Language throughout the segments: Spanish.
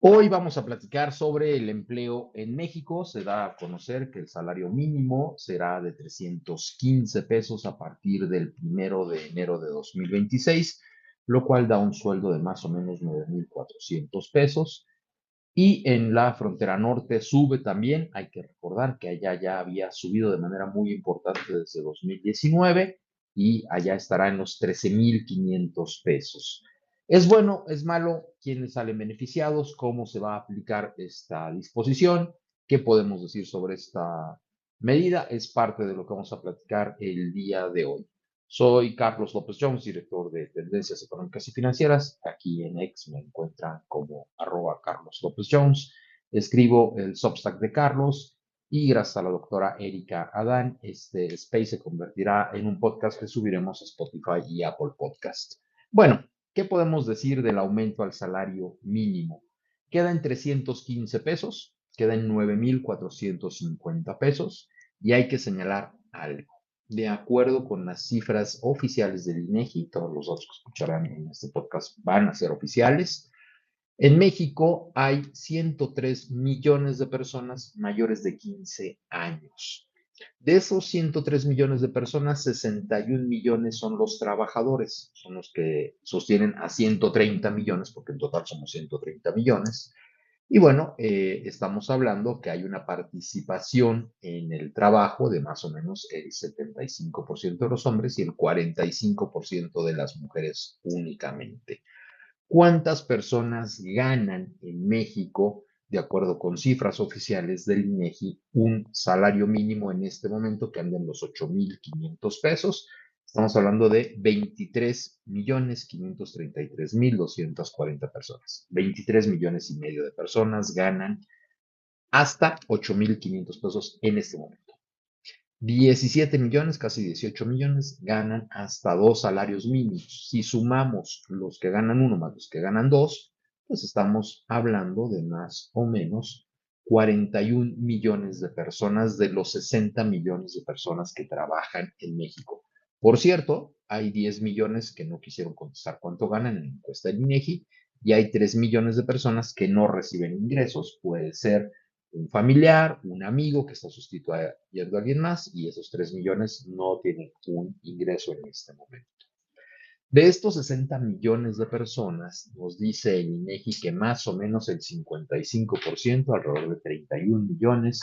Hoy vamos a platicar sobre el empleo en México. Se da a conocer que el salario mínimo será de 315 pesos a partir del 1 de enero de 2026, lo cual da un sueldo de más o menos 9,400 pesos. Y en la frontera norte sube también. Hay que recordar que allá ya había subido de manera muy importante desde 2019 y allá estará en los 13,500 pesos. ¿Es bueno, es malo? ¿Quiénes salen beneficiados? ¿Cómo se va a aplicar esta disposición? ¿Qué podemos decir sobre esta medida? Es parte de lo que vamos a platicar el día de hoy. Soy Carlos López Jones, director de Tendencias Económicas y Financieras. Aquí en X me encuentran como @Carlos López Jones. Escribo el Substack de Carlos y gracias a la doctora Erika Adán, este space se convertirá en un podcast que subiremos a Spotify y Apple Podcast. Bueno, ¿qué podemos decir del aumento al salario mínimo? Queda en 315 pesos, queda en 9,450 pesos y hay que señalar algo. De acuerdo con las cifras oficiales del INEGI, todos los datos que escucharán en este podcast van a ser oficiales. En México hay 103 millones de personas mayores de 15 años. De esos 103 millones de personas, 61 millones son los trabajadores, son los que sostienen a 130 millones, porque en total somos 130 millones. Y bueno, estamos hablando que hay una participación en el trabajo de más o menos el 75% de los hombres y el 45% de las mujeres únicamente. ¿Cuántas personas ganan en México, de acuerdo con cifras oficiales del INEGI, un salario mínimo en este momento que anda en los 8,500 pesos? Estamos hablando de 23,533,240 personas. 23,5 millones de personas ganan hasta 8,500 pesos en este momento. 17 millones, casi 18 millones, ganan hasta dos salarios mínimos. Si sumamos los que ganan uno más los que ganan dos, pues estamos hablando de más o menos 41 millones de personas de los 60 millones de personas que trabajan en México. Por cierto, hay 10 millones que no quisieron contestar cuánto ganan en la encuesta del INEGI y hay 3 millones de personas que no reciben ingresos. Puede ser un familiar, un amigo que está sustituyendo a alguien más y esos 3 millones no tienen un ingreso en este momento. De estos 60 millones de personas, nos dice el INEGI que más o menos el 55%, alrededor de 31 millones,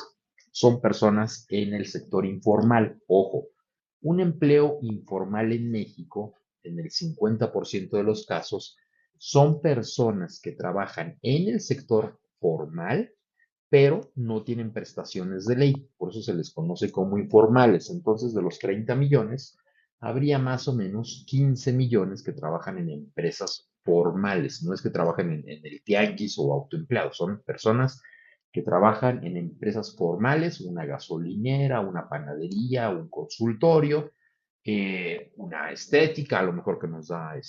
son personas en el sector informal. Ojo, un empleo informal en México, en el 50% de los casos, son personas que trabajan en el sector formal pero no tienen prestaciones de ley, por eso se les conoce como informales. Entonces, de los 30 millones, habría más o menos 15 millones que trabajan en empresas formales, no es que trabajen en el tianguis o autoempleados, son personas que trabajan en empresas formales, una gasolinera, una panadería, un consultorio, una estética, a lo mejor que nos da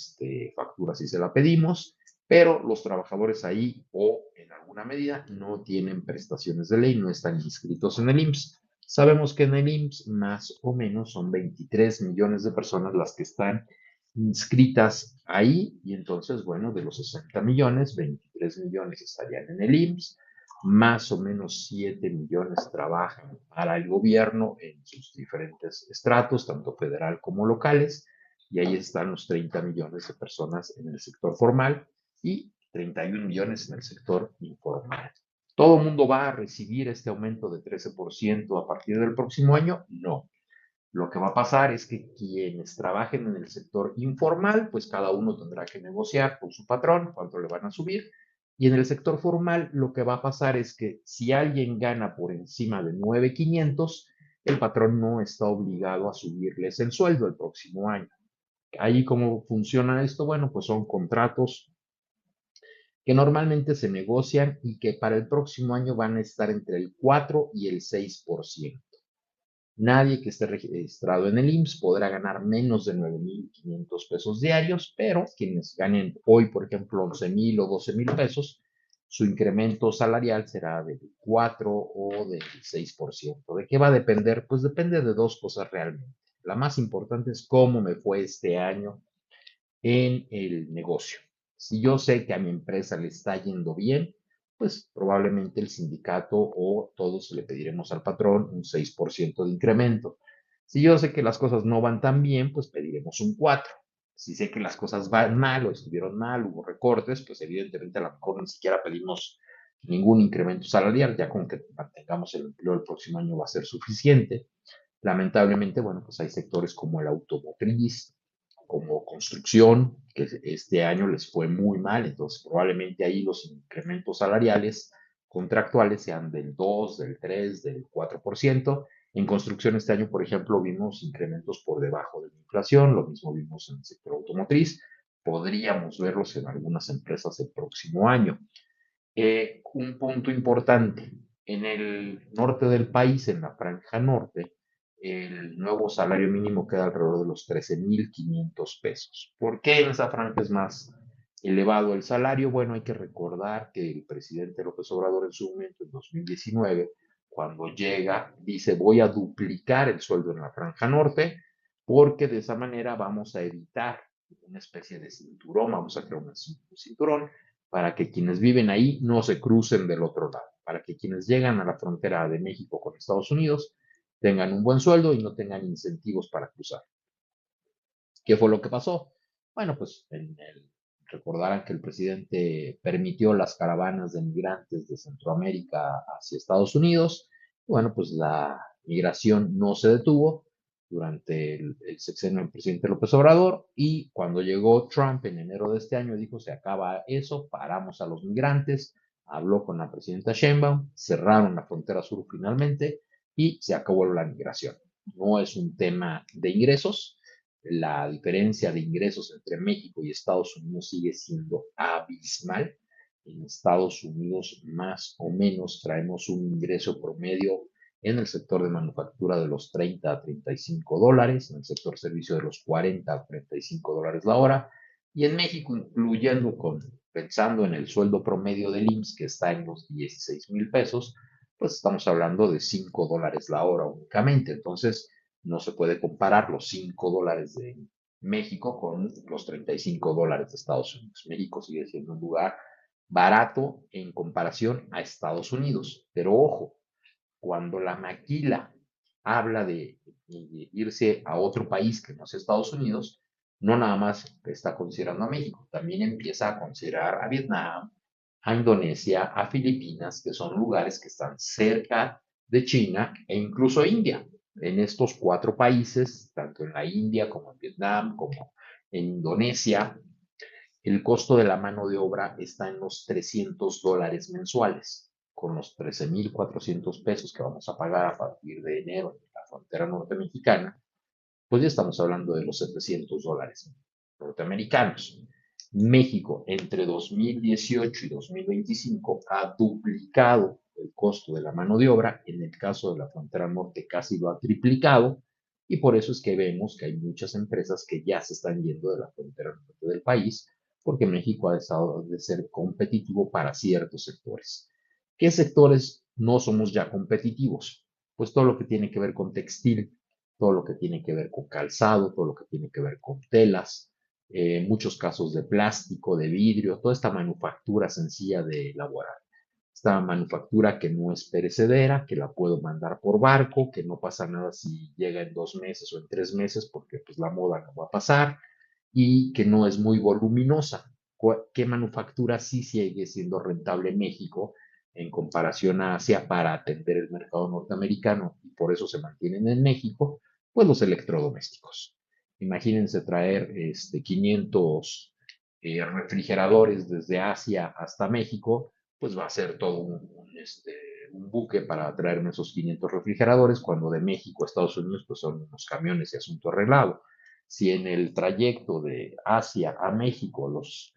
factura si se la pedimos, pero los trabajadores ahí o en alguna medida no tienen prestaciones de ley, no están inscritos en el IMSS. Sabemos que en el IMSS más o menos son 23 millones de personas las que están inscritas ahí y entonces, bueno, de los 60 millones, 23 millones estarían en el IMSS, más o menos 7 millones trabajan para el gobierno en sus diferentes estratos, tanto federal como locales, y ahí están los 30 millones de personas en el sector formal y 31 millones en el sector informal. ¿Todo el mundo va a recibir este aumento de 13% a partir del próximo año? No. Lo que va a pasar es que quienes trabajen en el sector informal, pues cada uno tendrá que negociar con su patrón cuánto le van a subir. Y en el sector formal, lo que va a pasar es que si alguien gana por encima de 9,500, el patrón no está obligado a subirles el sueldo el próximo año. Ahí cómo funciona esto, bueno, pues son contratos que normalmente se negocian y que para el próximo año van a estar entre el 4 y el 6%. Nadie que esté registrado en el IMSS podrá ganar menos de 9,500 pesos diarios, pero quienes ganen hoy, por ejemplo, 11,000 o 12,000 pesos, su incremento salarial será del 4 o del 6%. ¿De qué va a depender? Pues depende de dos cosas realmente. La más importante es cómo me fue este año en el negocio. Si yo sé que a mi empresa le está yendo bien, pues probablemente el sindicato o todos le pediremos al patrón un 6% de incremento. Si yo sé que las cosas no van tan bien, pues pediremos un 4%. Si sé que las cosas van mal o estuvieron mal, hubo recortes, pues evidentemente a lo mejor ni siquiera pedimos ningún incremento salarial, ya con que mantengamos el empleo el próximo año va a ser suficiente. Lamentablemente, bueno, pues hay sectores como el automotriz, como construcción, que este año les fue muy mal, entonces probablemente ahí los incrementos salariales contractuales sean del 2, del 3, del 4%. En construcción este año, por ejemplo, vimos incrementos por debajo de la inflación, lo mismo vimos en el sector automotriz, podríamos verlos en algunas empresas el próximo año. Un punto importante, en el norte del país, en la franja norte, el nuevo salario mínimo queda alrededor de los 13,500 pesos. ¿Por qué en esa franja es más elevado el salario? Bueno, hay que recordar que el presidente López Obrador en su momento, en 2019, cuando llega, dice voy a duplicar el sueldo en la franja norte porque de esa manera vamos a evitar una especie de cinturón, vamos a crear un cinturón para que quienes viven ahí no se crucen del otro lado, para que quienes llegan a la frontera de México con Estados Unidos tengan un buen sueldo y no tengan incentivos para cruzar. ¿Qué fue lo que pasó? Bueno, pues recordarán que el presidente permitió las caravanas de migrantes de Centroamérica hacia Estados Unidos. Bueno, pues la migración no se detuvo durante el sexenio del presidente López Obrador y cuando llegó Trump en enero de este año dijo se acaba eso, paramos a los migrantes, habló con la presidenta Sheinbaum, cerraron la frontera sur finalmente y se acabó la migración. No es un tema de ingresos, la diferencia de ingresos entre México y Estados Unidos sigue siendo abismal. En Estados Unidos más o menos traemos un ingreso promedio en el sector de manufactura de los 30 a 35 dólares, en el sector servicio de los 40 a 35 dólares la hora, y en México, incluyendo pensando en el sueldo promedio del IMSS, que está en los 16,000 pesos, pues estamos hablando de 5 dólares la hora únicamente. Entonces, no se puede comparar los 5 dólares de México con los 35 dólares de Estados Unidos. México sigue siendo un lugar barato en comparación a Estados Unidos. Pero ojo, cuando la maquila habla de irse a otro país que no sea Estados Unidos, no nada más está considerando a México, también empieza a considerar a Vietnam, a Indonesia, a Filipinas, que son lugares que están cerca de China e incluso India. En estos 4 países, tanto en la India como en Vietnam, como en Indonesia, el costo de la mano de obra está en los 300 dólares mensuales, con los 13,400 pesos que vamos a pagar a partir de enero en la frontera norte mexicana, pues ya estamos hablando de los 700 dólares norteamericanos. México entre 2018 y 2025 ha duplicado el costo de la mano de obra, en el caso de la frontera norte casi lo ha triplicado, y por eso es que vemos que hay muchas empresas que ya se están yendo de la frontera norte del país, porque México ha dejado de ser competitivo para ciertos sectores. ¿Qué sectores no somos ya competitivos? Pues todo lo que tiene que ver con textil, todo lo que tiene que ver con calzado, todo lo que tiene que ver con telas, muchos casos de plástico, de vidrio, toda esta manufactura sencilla de elaborar. Esta manufactura que no es perecedera, que la puedo mandar por barco, que no pasa nada si llega en 2 meses o en 3 meses, porque pues la moda no va a pasar, y que no es muy voluminosa. ¿Qué manufactura sí sigue siendo rentable en México en comparación a Asia para atender el mercado norteamericano y por eso se mantienen en México? Pues los electrodomésticos. Imagínense traer 500 refrigeradores desde Asia hasta México, pues va a ser todo un buque para traerme esos 500 refrigeradores, cuando de México a Estados Unidos pues son unos camiones y asunto arreglado. Si en el trayecto de Asia a México los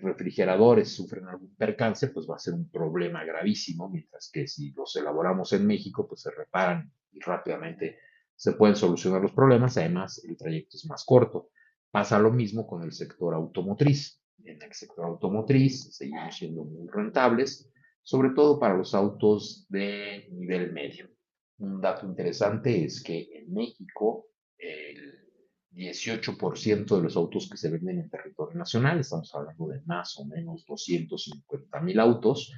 refrigeradores sufren algún percance, pues va a ser un problema gravísimo, mientras que si los elaboramos en México, pues se reparan y rápidamente se pueden solucionar los problemas. Además, el trayecto es más corto. Pasa lo mismo con el sector automotriz. En el sector automotriz seguimos siendo muy rentables, sobre todo para los autos de nivel medio. Un dato interesante es que en México el 18% de los autos que se venden en territorio nacional, estamos hablando de más o menos 250,000 autos,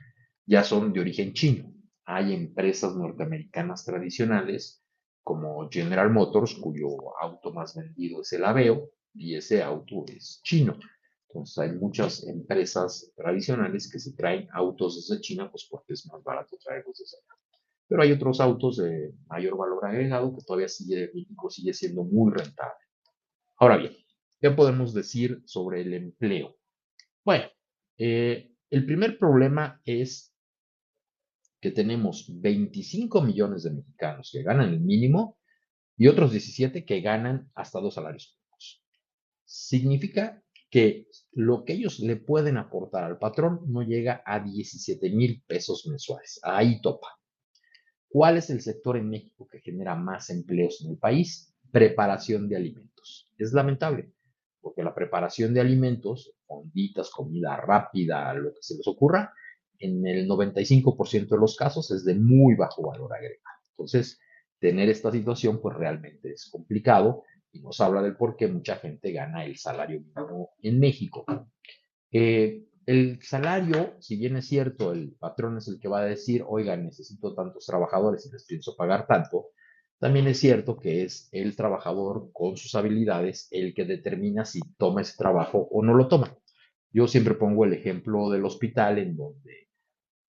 ya son de origen chino. Hay empresas norteamericanas tradicionales como General Motors, cuyo auto más vendido es el Aveo, y ese auto es chino. Entonces hay muchas empresas tradicionales que se traen autos desde China, pues porque es más barato traerlos desde allá. Pero hay otros autos de mayor valor agregado que todavía México sigue siendo muy rentable. Ahora bien, ¿qué podemos decir sobre el empleo? Bueno, el primer problema es que tenemos 25 millones de mexicanos que ganan el mínimo y otros 17 que ganan hasta dos salarios mínimos. Significa que lo que ellos le pueden aportar al patrón no llega a 17,000 pesos mensuales. Ahí topa. ¿Cuál es el sector en México que genera más empleos en el país? Preparación de alimentos. Es lamentable, porque la preparación de alimentos, fonditas, comida rápida, lo que se les ocurra, en el 95% de los casos es de muy bajo valor agregado. Entonces, tener esta situación pues realmente es complicado y nos habla del por qué mucha gente gana el salario mínimo en México. El salario, si bien es cierto, el patrón es el que va a decir, oiga, necesito tantos trabajadores y les pienso pagar tanto, también es cierto que es el trabajador con sus habilidades el que determina si toma ese trabajo o no lo toma. Yo siempre pongo el ejemplo del hospital en donde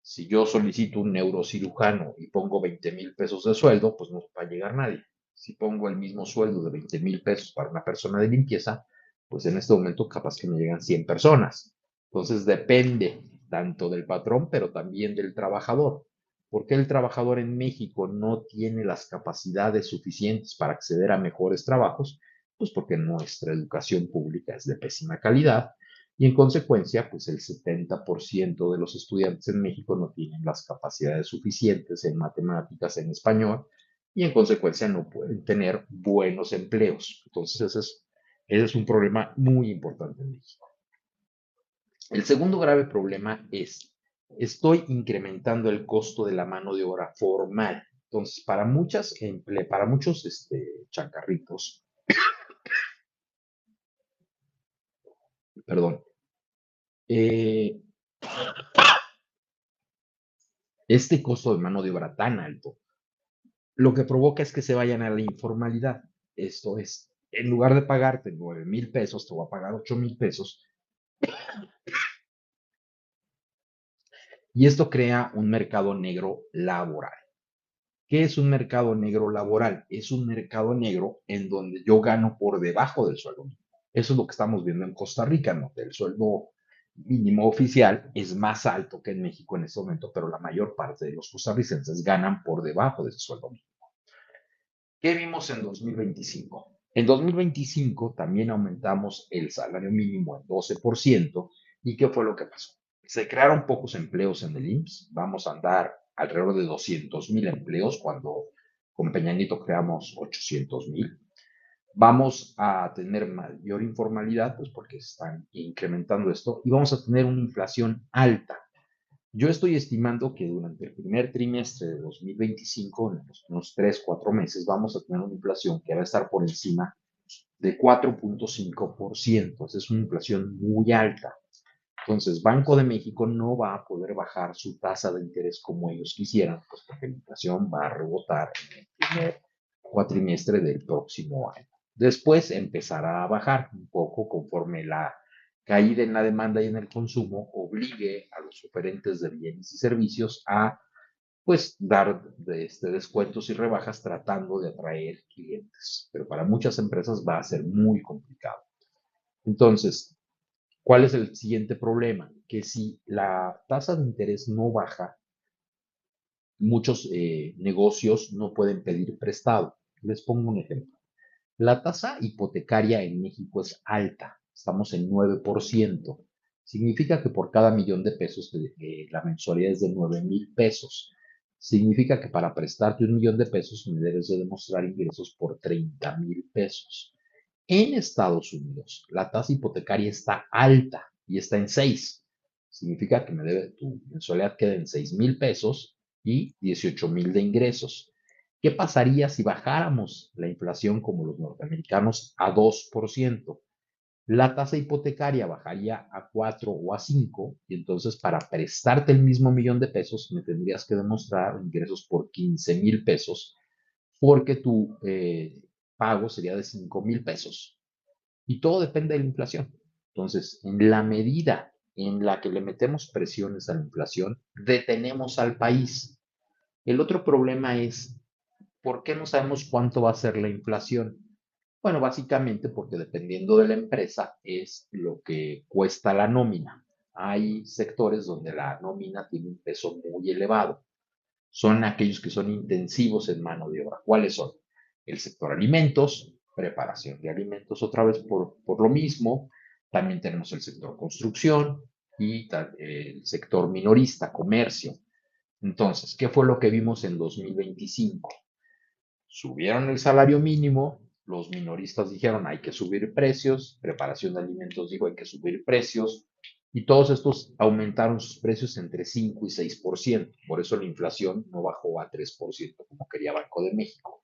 si yo solicito un neurocirujano y pongo 20,000 pesos de sueldo, pues no va a llegar nadie. Si pongo el mismo sueldo de 20,000 pesos para una persona de limpieza, pues en este momento capaz que me llegan 100 personas. Entonces depende tanto del patrón, pero también del trabajador. ¿Por qué el trabajador en México no tiene las capacidades suficientes para acceder a mejores trabajos? Pues porque nuestra educación pública es de pésima calidad y en consecuencia, pues el 70% de los estudiantes en México no tienen las capacidades suficientes en matemáticas, en español, y en consecuencia no pueden tener buenos empleos. Entonces, ese es un problema muy importante en México. El segundo grave problema es, estoy incrementando el costo de la mano de obra formal. Entonces, para muchos chancarritos, perdón, eh, este costo de mano de obra tan alto lo que provoca es que se vayan a la informalidad. Esto es, en lugar de pagarte 9,000 pesos, te voy a pagar 8,000 pesos. Y esto crea un mercado negro laboral. ¿Qué es un mercado negro laboral? Es un mercado negro en donde yo gano por debajo del sueldo mínimo. Eso es lo que estamos viendo en Costa Rica, ¿no? El sueldo mínimo oficial es más alto que en México en este momento, pero la mayor parte de los costarricenses ganan por debajo de ese sueldo mínimo. ¿Qué vimos en 2025? En 2025 también aumentamos el salario mínimo en 12%. ¿Y qué fue lo que pasó? Se crearon pocos empleos en el IMSS. Vamos a andar alrededor de 200,000 empleos cuando con Peña Nieto creamos 800,000. Vamos a tener mayor informalidad, pues porque están incrementando esto, y vamos a tener una inflación alta. Yo estoy estimando que durante el primer trimestre de 2025, en los unos 3, 4 meses, vamos a tener una inflación que va a estar por encima de 4,5%. Esa es una inflación muy alta. Entonces, Banco de México no va a poder bajar su tasa de interés como ellos quisieran, pues porque la inflación va a rebotar en el primer cuatrimestre del próximo año. Después empezará a bajar un poco conforme la caída en la demanda y en el consumo obligue a los oferentes de bienes y servicios a pues dar descuentos y rebajas tratando de atraer clientes. Pero para muchas empresas va a ser muy complicado. Entonces, ¿cuál es el siguiente problema? Que si la tasa de interés no baja, muchos negocios no pueden pedir prestado. Les pongo un ejemplo. La tasa hipotecaria en México es alta, estamos en 9%. Significa que por cada 1,000,000 de pesos la mensualidad es de 9,000 pesos. Significa que para prestarte 1,000,000 de pesos me debes de demostrar ingresos por 30,000 pesos. En Estados Unidos, la tasa hipotecaria está alta y está en 6. Significa que tu mensualidad queda en 6,000 pesos y 18,000 de ingresos. ¿Qué pasaría si bajáramos la inflación como los norteamericanos a 2%? La tasa hipotecaria bajaría a 4 o a 5 y entonces para prestarte el mismo millón de pesos me tendrías que demostrar ingresos por 15,000 pesos porque tu pago sería de 5,000 pesos. Y todo depende de la inflación. Entonces, en la medida en la que le metemos presiones a la inflación, detenemos al país. El otro problema es, ¿por qué no sabemos cuánto va a ser la inflación? Bueno, básicamente porque dependiendo de la empresa es lo que cuesta la nómina. Hay sectores donde la nómina tiene un peso muy elevado. Son aquellos que son intensivos en mano de obra. ¿Cuáles son? El sector alimentos, preparación de alimentos otra vez por lo mismo. También tenemos el sector construcción y el sector minorista, comercio. Entonces, ¿qué fue lo que vimos en 2025? Subieron el salario mínimo, los minoristas dijeron hay que subir precios, preparación de alimentos dijo hay que subir precios, y todos estos aumentaron sus precios entre 5 y 6%. Por eso la inflación no bajó a 3% como quería Banco de México.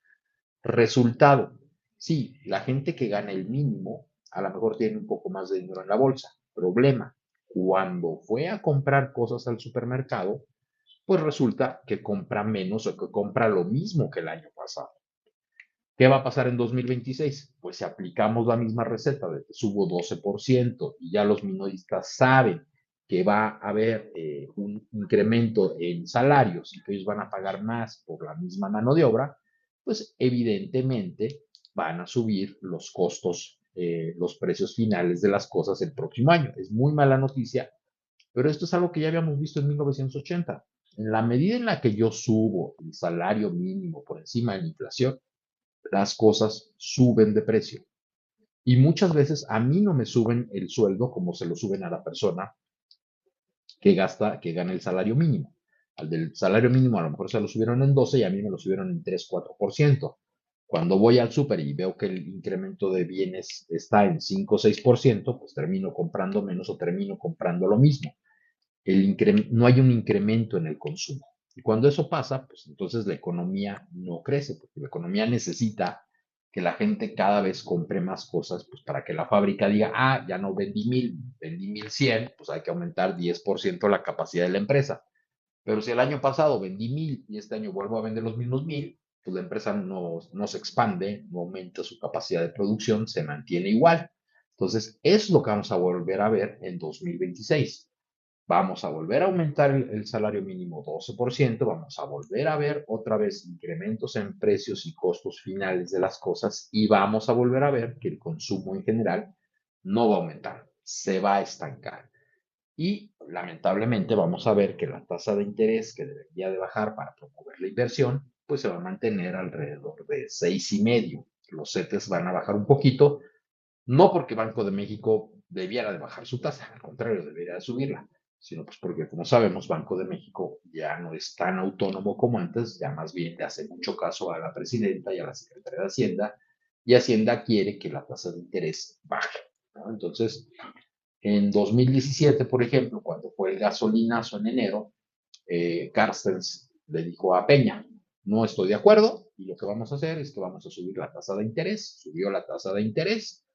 Resultado, sí, la gente que gana el mínimo a lo mejor tiene un poco más de dinero en la bolsa. Problema, cuando fue a comprar cosas al supermercado, pues resulta que compra menos o que compra lo mismo que el año pasado. ¿Qué va a pasar en 2026? Pues si aplicamos la misma receta de que subo 12% y ya los minoristas saben que va a haber un incremento en salarios y que ellos van a pagar más por la misma mano de obra, pues evidentemente van a subir los costos, los precios finales de las cosas el próximo año. Es muy mala noticia, pero esto es algo que ya habíamos visto en 1980. En la medida en la que yo subo el salario mínimo por encima de la inflación, las cosas suben de precio. Y muchas veces a mí no me suben el sueldo como se lo suben a la persona que gana el salario mínimo. Al del salario mínimo a lo mejor se lo subieron en 12 y a mí me lo subieron en 3 4%. Cuando voy al súper y veo que el incremento de bienes está en 5 o 6%, pues termino comprando menos o termino comprando lo mismo. No hay un incremento en el consumo. Y cuando eso pasa, pues entonces la economía no crece, porque la economía necesita que la gente cada vez compre más cosas, pues para que la fábrica diga, ah, ya no vendí 1,000, vendí 1,100, pues hay que aumentar 10% la capacidad de la empresa. Pero si el año pasado vendí 1,000 y este año vuelvo a vender los mismos 1,000, pues la empresa no se expande, no aumenta su capacidad de producción, se mantiene igual. Entonces, es lo que vamos a volver a ver en 2026. Vamos a volver a aumentar el salario mínimo 12%, vamos a volver a ver otra vez incrementos en precios y costos finales de las cosas y vamos a volver a ver que el consumo en general no va a aumentar, se va a estancar. Y lamentablemente vamos a ver que la tasa de interés que debería de bajar para promover la inversión, pues se va a mantener alrededor de 6,5. Los CETES van a bajar un poquito, no porque Banco de México debiera de bajar su tasa, al contrario, debería de subirla, sino pues porque, como sabemos, Banco de México ya no es tan autónomo como antes, ya más bien le hace mucho caso a la presidenta y a la secretaria de Hacienda, y Hacienda quiere que la tasa de interés baje, ¿no? Entonces, en 2017, por ejemplo, cuando fue el gasolinazo en enero, Carstens le dijo a Peña, no estoy de acuerdo y lo que vamos a hacer es que vamos a subir la tasa de interés. Subió la tasa de interés,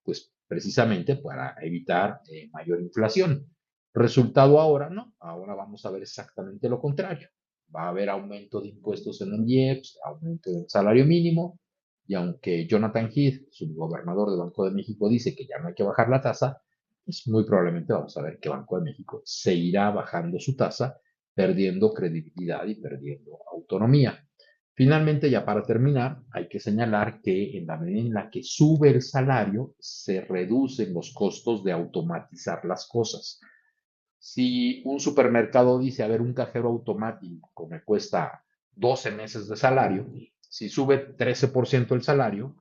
pues precisamente para evitar mayor inflación. Resultado ahora, no, ahora vamos a ver exactamente lo contrario. Va a haber aumento de impuestos en el IEPS, aumento del salario mínimo, y aunque Jonathan Heath, subgobernador de Banco de México, dice que ya no hay que bajar la tasa, pues muy probablemente vamos a ver que Banco de México seguirá bajando su tasa, perdiendo credibilidad y perdiendo autonomía. Finalmente, ya para terminar, hay que señalar que en la medida en la que sube el salario, se reducen los costos de automatizar las cosas. Si un supermercado dice, a ver, un cajero automático me cuesta 12 meses de salario, si sube 13% el salario,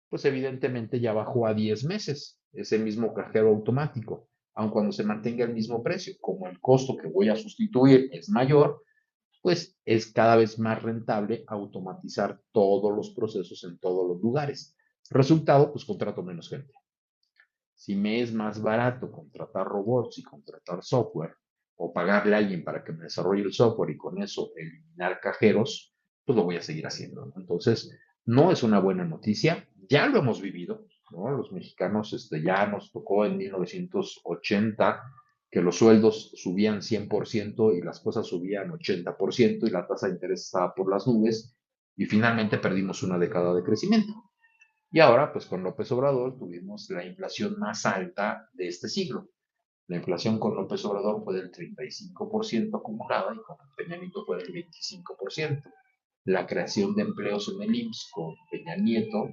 pues evidentemente ya bajó a 10 meses ese mismo cajero automático, aun cuando se mantenga el mismo precio. Como el costo que voy a sustituir es mayor, pues es cada vez más rentable automatizar todos los procesos en todos los lugares. Resultado, pues contrato menos gente. Si me es más barato contratar robots y contratar software o pagarle a alguien para que me desarrolle el software y con eso eliminar cajeros, pues lo voy a seguir haciendo, ¿no? Entonces, no es una buena noticia, ya lo hemos vivido, ¿no? Los mexicanos, ya nos tocó en 1980 que los sueldos subían 100% y las cosas subían 80% y la tasa de interés estaba por las nubes y finalmente perdimos una década de crecimiento. Y ahora, pues con López Obrador tuvimos la inflación más alta de este siglo. La inflación con López Obrador fue del 35% acumulada y con Peña Nieto fue del 25%. La creación de empleos en el IMSS con Peña Nieto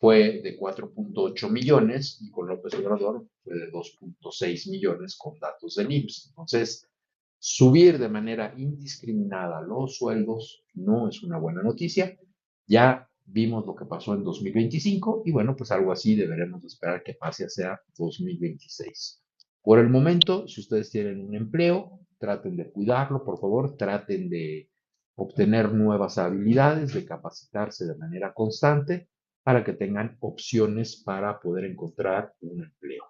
fue de 4.8 millones y con López Obrador fue de 2.6 millones con datos del IMSS. Entonces, subir de manera indiscriminada los sueldos no es una buena noticia. Ya vimos lo que pasó en 2025 y bueno, pues algo así deberemos esperar que pase hacia 2026. Por el momento, si ustedes tienen un empleo, traten de cuidarlo, por favor, traten de obtener nuevas habilidades, de capacitarse de manera constante para que tengan opciones para poder encontrar un empleo.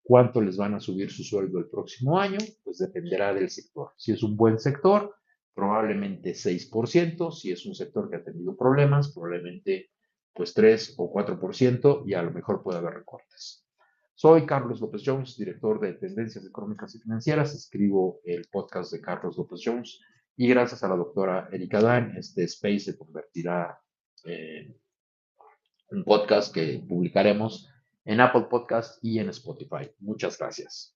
¿Cuánto les van a subir su sueldo el próximo año? Pues dependerá del sector. Si es un buen sector, probablemente 6%. Si es un sector que ha tenido problemas, probablemente pues 3 o 4% y a lo mejor puede haber recortes. Soy Carlos López Jones, director de Tendencias Económicas y Financieras. Escribo el podcast de Carlos López Jones y gracias a la doctora Erika Dan, este space se convertirá en un podcast que publicaremos en Apple Podcast y en Spotify. Muchas gracias.